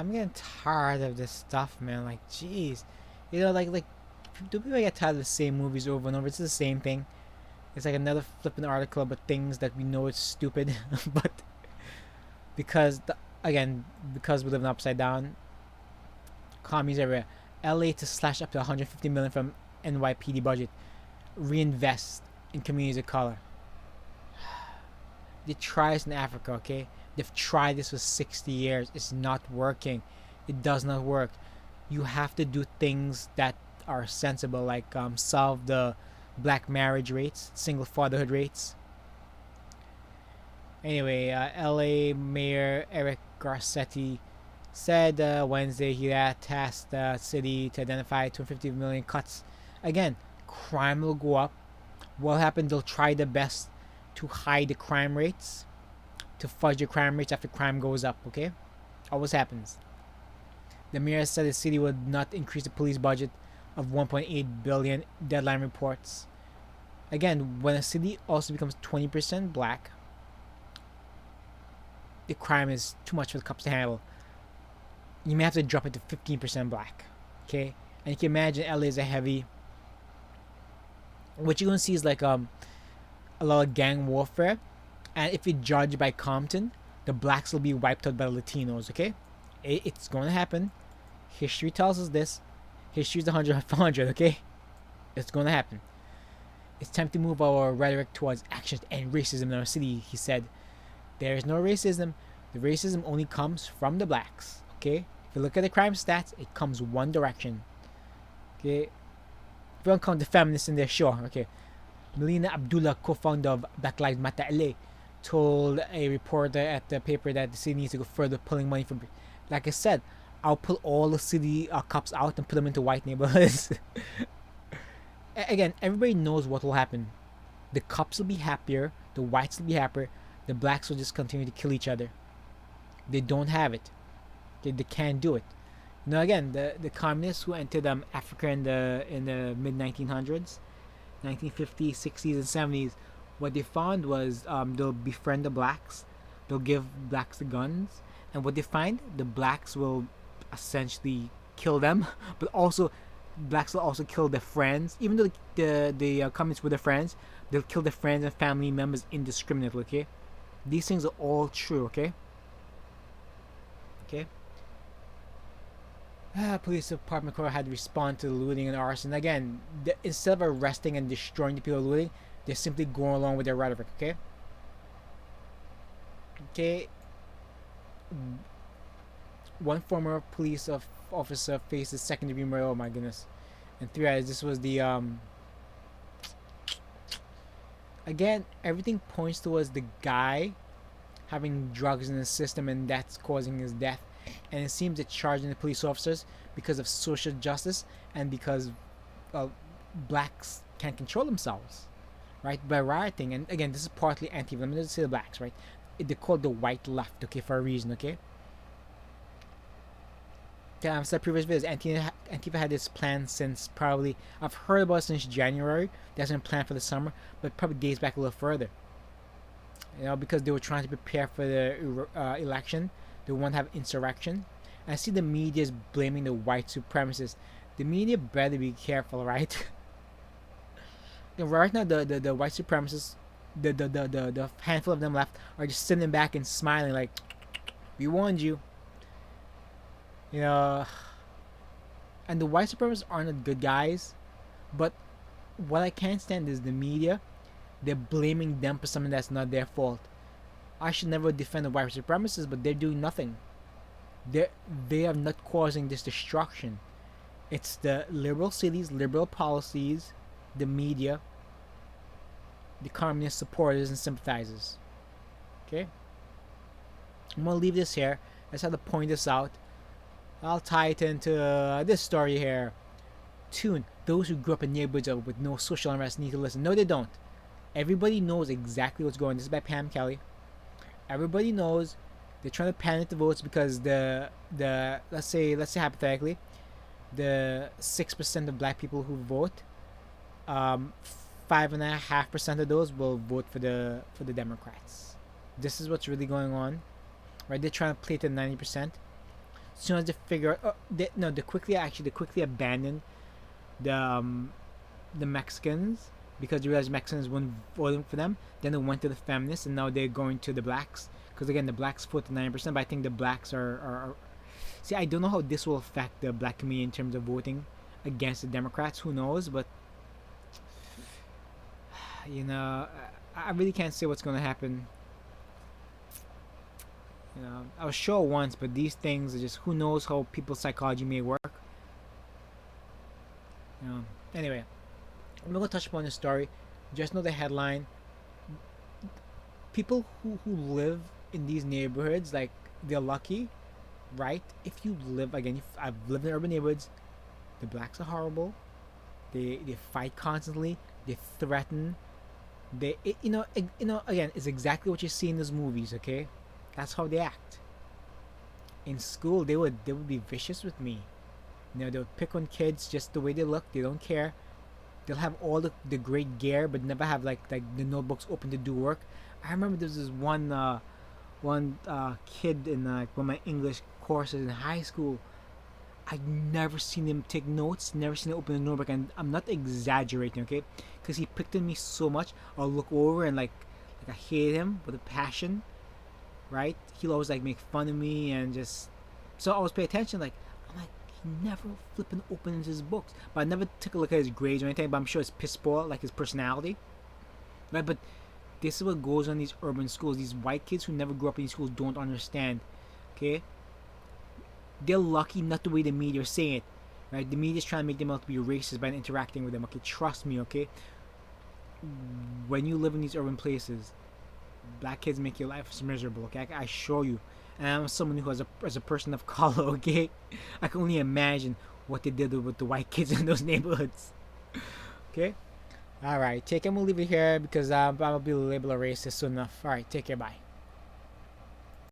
I'm getting tired of this stuff, man. Like, jeez, like do people get tired of the same movies over and over? It's the same thing. It's like another flipping article about things that we know it's stupid, but because because we live in upside down, commies everywhere. LA to slash up to 150 million from NYPD budget, reinvest in communities of color. They try this in Africa, okay? They've tried this for 60 years. It's not working. It does not work. You have to do things that are sensible, like solve the black marriage rates, single fatherhood rates. Anyway, LA Mayor Eric Garcetti said Wednesday he had tasked the city to identify 250 million cuts. Again, crime will go up. What happened? They'll try the best to hide the crime rates, to fudge the crime rates after crime goes up. Okay, always happens. The mayor said the city would not increase the police budget of 1.8 billion. Deadline reports. Again, when a city also becomes 20% black, the crime is too much for the cops to handle. You may have to drop it to 15% black. Okay, and you can imagine LA is a heavy. What you're gonna see is like a lot of gang warfare, and if you judge by Compton, the blacks will be wiped out by the Latinos. Okay, it's going to happen. History tells us this. History is 100 for 100. Okay, it's going to happen. It's time to move our rhetoric towards actions to end racism in our city. He said, "There is no racism. The racism only comes from the blacks." Okay, if you look at the crime stats, it comes one direction. Okay, if you don't count the feminists in there, sure. Okay. Melina Abdullah, co-founder of Black Lives Matter LA, told a reporter at the paper that the city needs to go further pulling money from. Like I said, I'll pull all the city cops out and put them into white neighborhoods. Again, everybody knows what will happen. The cops will be happier, the whites will be happier, the blacks will just continue to kill each other. They don't have it. They can't do it. Again, the communists who entered Africa in the mid 1900s, 1950s, 60s, and 70s, what they found was they'll befriend the blacks, they'll give blacks the guns, and what they find, the blacks will essentially kill them, but also blacks will also kill their friends. Even though the communists were their friends, they'll kill their friends and family members indiscriminately. Okay, these things are all true. Okay. Police department had to respond to the looting and arson. Again, instead of arresting and destroying the people looting, they're simply going along with their rhetoric. Okay. One former police officer faces second-degree murder. Oh my goodness! And 3 others. This was the Again, everything points towards the guy having drugs in his system, and that's causing his death. And it seems they're charging the police officers because of social justice and because blacks can't control themselves, right? By rioting. And again, this is partly anti. Let me just say the blacks, right? They're called the white left, okay, for a reason, okay? I've said previous videos, Antifa had this plan since probably, I've heard about it since January. That's been planned for the summer, but probably dates back a little further. Because they were trying to prepare for the election. They want to have insurrection. And I see the media is blaming the white supremacists. The media better be careful, right? Right now, the white supremacists, the handful of them left, are just sitting back and smiling like, we warned you. And the white supremacists aren't the good guys. But what I can't stand is the media. They're blaming them for something that's not their fault. I should never defend the white supremacists, but they're doing nothing. They are not causing this destruction. It's the liberal cities, liberal policies, the media, the communist supporters and sympathizers. Okay? I'm gonna leave this here. I just have to point this out. I'll tie it into this story here. Tune. Those who grew up in neighborhoods with no social unrest need to listen. No, they don't. Everybody knows exactly what's going on. This is by Pam Kelly. Everybody knows they're trying to panic the votes because the let's say hypothetically, the 6% of black people who vote, 5.5% of those will vote for the Democrats. This is what's really going on, right? They're trying to play to 90%. As soon as they figure, they quickly abandoned the Mexicans because they realized Mexicans weren't voting for them. Then they went to the feminists, and now they're going to the blacks because again the blacks voted 9%, but I think the blacks are. See, I don't know how this will affect the black community in terms of voting against the Democrats. Who knows? But I really can't say what's going to happen. I was sure once, but these things are just who knows how people's psychology may work. Anyway, I'm not gonna touch upon the story. Just know the headline. People who live in these neighborhoods, like they're lucky, right? If you live again, if I've lived in urban neighborhoods, the blacks are horrible. They fight constantly. They threaten. Again, it's exactly what you see in those movies. Okay, that's how they act. In school, they would be vicious with me. They would pick on kids just the way they look. They don't care. They'll have all the great gear, but never have like the notebooks open to do work. I remember there was this one kid in one of my English courses in high school. I'd never seen him take notes, never seen him open a notebook, and I'm not exaggerating, okay? Because he picked on me so much. I'll look over and like I hate him with a passion, right? He'll always like make fun of me and just so I always pay attention. Like I'm like he never flipping opens his books, but I never took a look at his grades or anything. But I'm sure it's piss poor, like his personality, right? But this is what goes on in these urban schools. These white kids who never grew up in these schools don't understand, okay? They're lucky not the way the media are saying it, right? The media's trying to make them out to be racist by interacting with them. Okay, trust me, okay? When you live in these urban places, black kids make your life miserable, okay? I assure you. And I'm someone who, as a person of color, okay? I can only imagine what they did with the white kids in those neighborhoods, okay? Alright, take care. I'm gonna leave it here because I'll be labeled a racist soon enough. Alright, take care, bye.